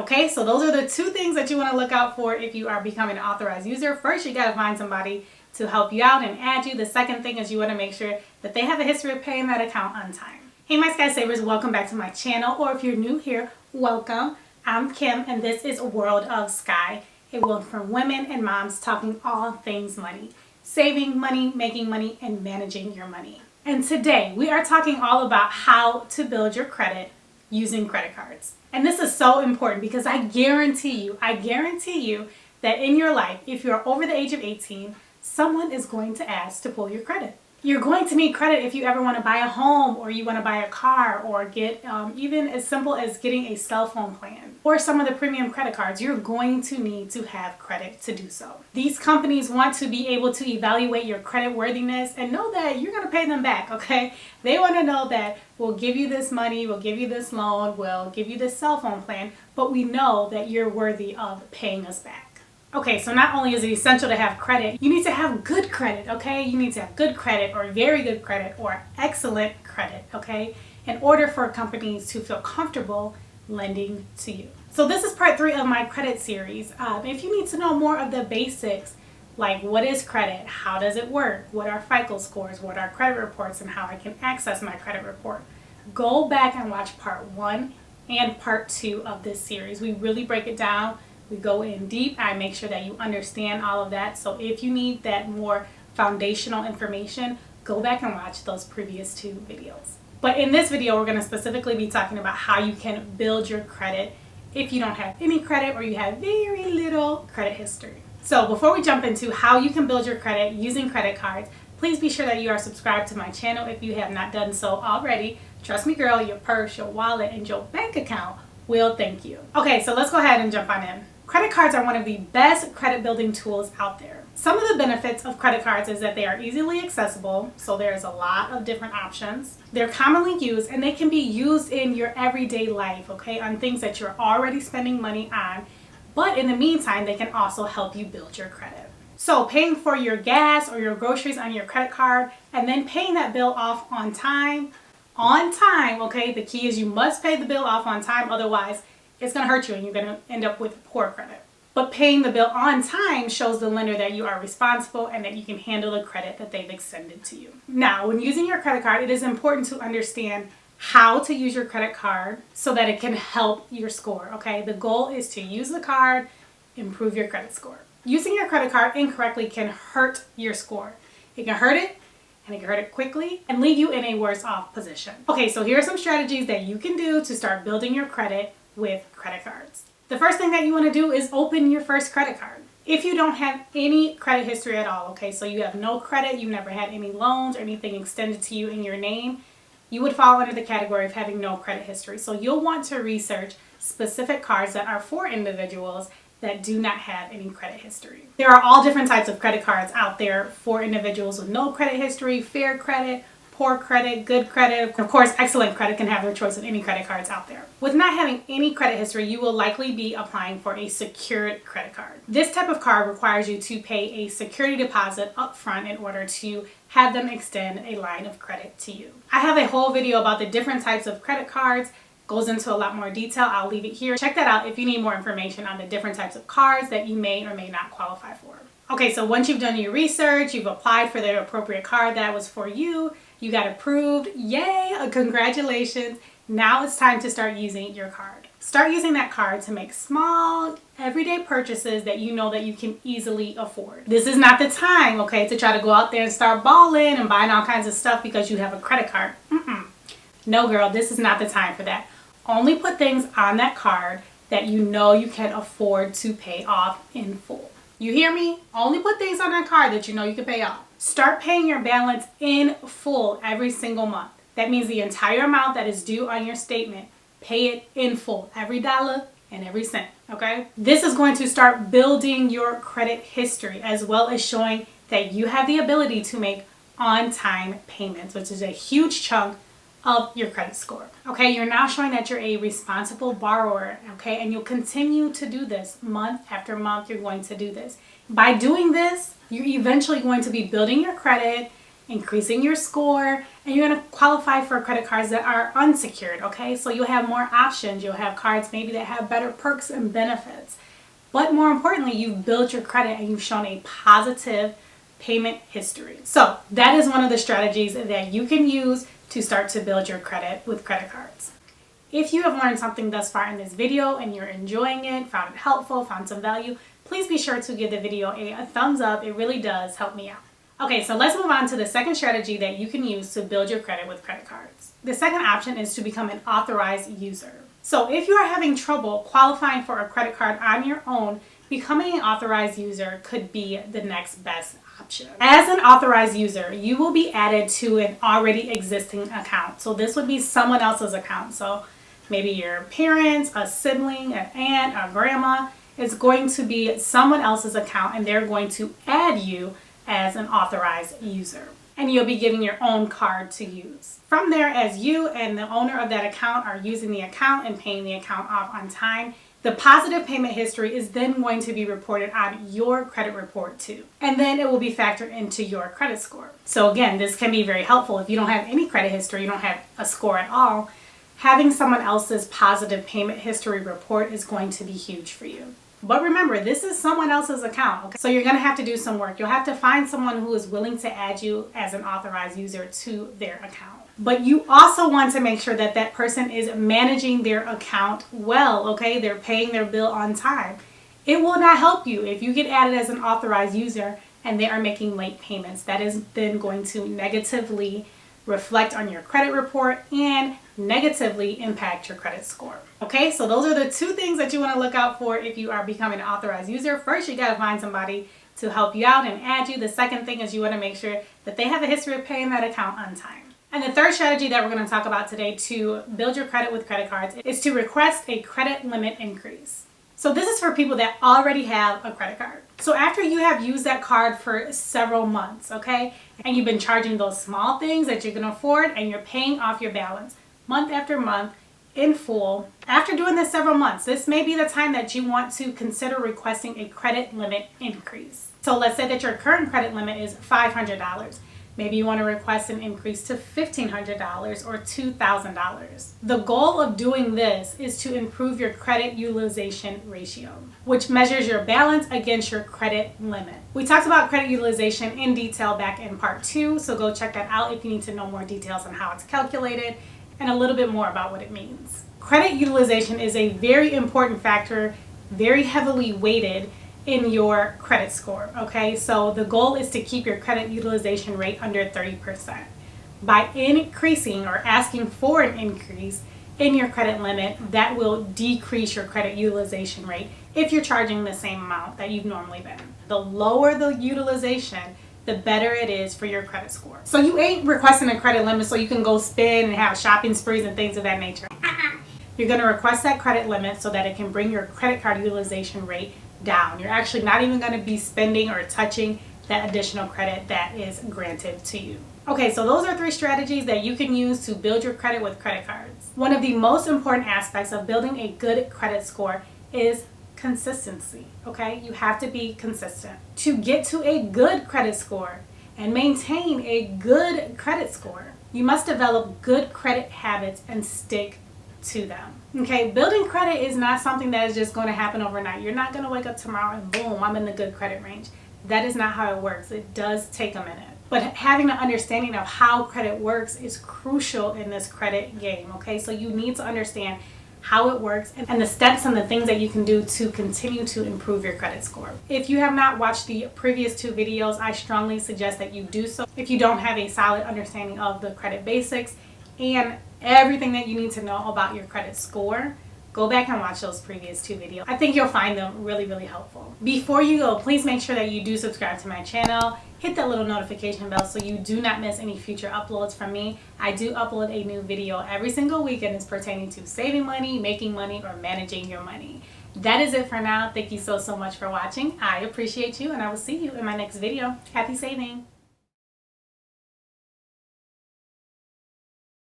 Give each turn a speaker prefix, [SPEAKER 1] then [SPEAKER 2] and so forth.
[SPEAKER 1] Okay, so those are the two things that you want to look out for if you are becoming an authorized user. First, you got to find somebody to help you out and add you. The second thing is you want to make sure that they have a history of paying that account on time. Hey my Sky Savers, welcome back to my channel, or if you're new here, welcome. I'm Kim and this is World of Sky, a world for women and moms talking all things money, saving money, making money, and managing your money. And today we are talking all about how to build your credit using credit cards. And this is so important because I guarantee you that in your life, if you're over the age of 18, someone is going to ask to pull your credit. You're going to need credit if you ever want to buy a home, or you want to buy a car, or get even as simple as getting a cell phone plan, or some of the premium credit cards. You're going to need to have credit to do so. These companies want to be able to evaluate your credit worthiness and know that you're going to pay them back, okay? They want to know that we'll give you this money, we'll give you this loan, we'll give you this cell phone plan, but we know that you're worthy of paying us back. Okay, so not only is it essential to have credit, you need to have good credit, okay? You need to have good credit, or very good credit, or excellent credit, okay? In order for companies to feel comfortable lending to you. So this is part 3 of my credit series. If you need to know more of the basics, like what is credit, how does it work, what are FICO scores, what are credit reports, and how I can access my credit report, go back and watch part 1 and part 2 of this series. We really break it down. We go in deep. I make sure that you understand all of that. So if you need that more foundational information, go back and watch those previous 2 videos. But in this video, we're going to specifically be talking about how you can build your credit if you don't have any credit or you have very little credit history. So before we jump into how you can build your credit using credit cards, please be sure that you are subscribed to my channel if you have not done so already. Trust me, girl, your purse, your wallet, and your bank account will thank you. Okay, so let's go ahead and jump on in. Credit cards are one of the best credit building tools out there. Some of the benefits of credit cards is that they are easily accessible, so there's a lot of different options. They're commonly used and they can be used in your everyday life, okay, on things that you're already spending money on, but in the meantime, they can also help you build your credit. So paying for your gas or your groceries on your credit card and then paying that bill off on time, okay, the key is you must pay the bill off on time, otherwise it's going to hurt you and you're going to end up with poor credit. But paying the bill on time shows the lender that you are responsible and that you can handle the credit that they've extended to you. Now, when using your credit card, it is important to understand how to use your credit card so that it can help your score, okay? The goal is to use the card, improve your credit score. Using your credit card incorrectly can hurt your score. It can hurt it, and it can hurt it quickly and leave you in a worse off position. Okay, so here are some strategies that you can do to start building your credit with credit cards. The first thing that you want to do is open your first credit card. If you don't have any credit history at all, okay, so you have no credit, you've never had any loans or anything extended to you in your name, you would fall under the category of having no credit history. So you'll want to research specific cards that are for individuals that do not have any credit history. There are all different types of credit cards out there for individuals with no credit history, fair credit, poor credit, good credit. Of course, excellent credit can have their choice of any credit cards out there. With not having any credit history, you will likely be applying for a secured credit card. This type of card requires you to pay a security deposit up front in order to have them extend a line of credit to you. I have a whole video about the different types of credit cards. Goes into a lot more detail. I'll leave it here. Check that out if you need more information on the different types of cards that you may or may not qualify for. Okay, so once you've done your research, you've applied for the appropriate card that was for you, you got approved, yay, congratulations. Now it's time to start using your card. Start using that card to make small, everyday purchases that you know that you can easily afford. This is not the time, okay, to try to go out there and start balling and buying all kinds of stuff because you have a credit card. No, girl, this is not the time for that. Only put things on that card that you know you can afford to pay off in full. You hear me? Only put things on that card that you know you can pay off. Start paying your balance in full every single month. That means the entire amount that is due on your statement, pay it in full, every dollar and every cent, okay? This is going to start building your credit history as well as showing that you have the ability to make on-time payments, which is a huge chunk of your credit score. Okay, you're now showing that you're a responsible borrower, okay, and you'll continue to do this month after month. You're going to do this. By doing this, you're eventually going to be building your credit increasing your score, and you're going to qualify for credit cards that are unsecured, okay? So you'll have more options. You'll have cards maybe that have better perks and benefits. But more importantly, you've built your credit and you've shown a positive payment history. So that is one of the strategies that you can use to start to build your credit with credit cards. If you have learned something thus far in this video and you're enjoying it, found it helpful, found some value, please be sure to give the video a thumbs up. It really does help me out. Okay, so let's move on to the second strategy that you can use to build your credit with credit cards. The second option is to become an authorized user. So if you are having trouble qualifying for a credit card on your own, becoming an authorized user could be the next best option. As an authorized user, you will be added to an already existing account. So this would be someone else's account. So maybe your parents, a sibling, an aunt, a grandma. It's going to be someone else's account and they're going to add you as an authorized user. And you'll be given your own card to use. From there, as you and the owner of that account are using the account and paying the account off on time, the positive payment history is then going to be reported on your credit report too. And then it will be factored into your credit score. So again, this can be very helpful. If you don't have any credit history, you don't have a score at all, having someone else's positive payment history report is going to be huge for you. But remember, this is someone else's account, okay? So you're going to have to do some work. You'll have to find someone who is willing to add you as an authorized user to their account. But you also want to make sure that that person is managing their account well, okay? They're paying their bill on time. It will not help you if you get added as an authorized user and they are making late payments. That is then going to negatively reflect on your credit report and negatively impact your credit score. Okay, so those are the two things that you want to look out for if you are becoming an authorized user. First, you got to find somebody to help you out and add you. The second thing is you want to make sure that they have a history of paying that account on time. And the third strategy that we're going to talk about today to build your credit with credit cards is to request a credit limit increase. So this is for people that already have a credit card. So after you have used that card for several months, okay, and you've been charging those small things that you can afford and you're paying off your balance month after month in full, after doing this several months, this may be the time that you want to consider requesting a credit limit increase. So let's say that your current credit limit is $500. Maybe you want to request an increase to $1,500 or $2,000. The goal of doing this is to improve your credit utilization ratio, which measures your balance against your credit limit. We talked about credit utilization in detail back in part 2, so go check that out if you need to know more details on how it's calculated and a little bit more about what it means. Credit utilization is a very important factor, very heavily weighted in your credit score, okay? So the goal is to keep your credit utilization rate under 30%. By increasing or asking for an increase in your credit limit, that will decrease your credit utilization rate if you're charging the same amount that you've normally been. The lower the utilization, the better it is for your credit score. So you ain't requesting a credit limit so you can go spend and have shopping sprees and things of that nature. You're going to request that credit limit so that it can bring your credit card utilization rate down. You're actually not even going to be spending or touching that additional credit that is granted to you. Okay, so those are 3 strategies that you can use to build your credit with credit cards. One of the most important aspects of building a good credit score is consistency, okay? You have to be consistent. To get to a good credit score and maintain a good credit score, you must develop good credit habits and stick to them. Okay, building credit is not something that is just going to happen overnight. You're not going to wake up tomorrow and boom, I'm in the good credit range. That is not how it works. It does take a minute. But having an understanding of how credit works is crucial in this credit game, okay? So you need to understand how it works and the steps and the things that you can do to continue to improve your credit score. If you have not watched the previous 2 videos, I strongly suggest that you do so if you don't have a solid understanding of the credit basics and everything that you need to know about your credit score. Go back and watch those previous 2 videos. I think you'll find them really, really helpful. Before you go, please make sure that you do subscribe to my channel. Hit that little notification bell so you do not miss any future uploads from me. I do upload a new video every single week and it's pertaining to saving money, making money, or managing your money. That is it for now. Thank you so much for watching. I appreciate you and I will see you in my next video. Happy saving!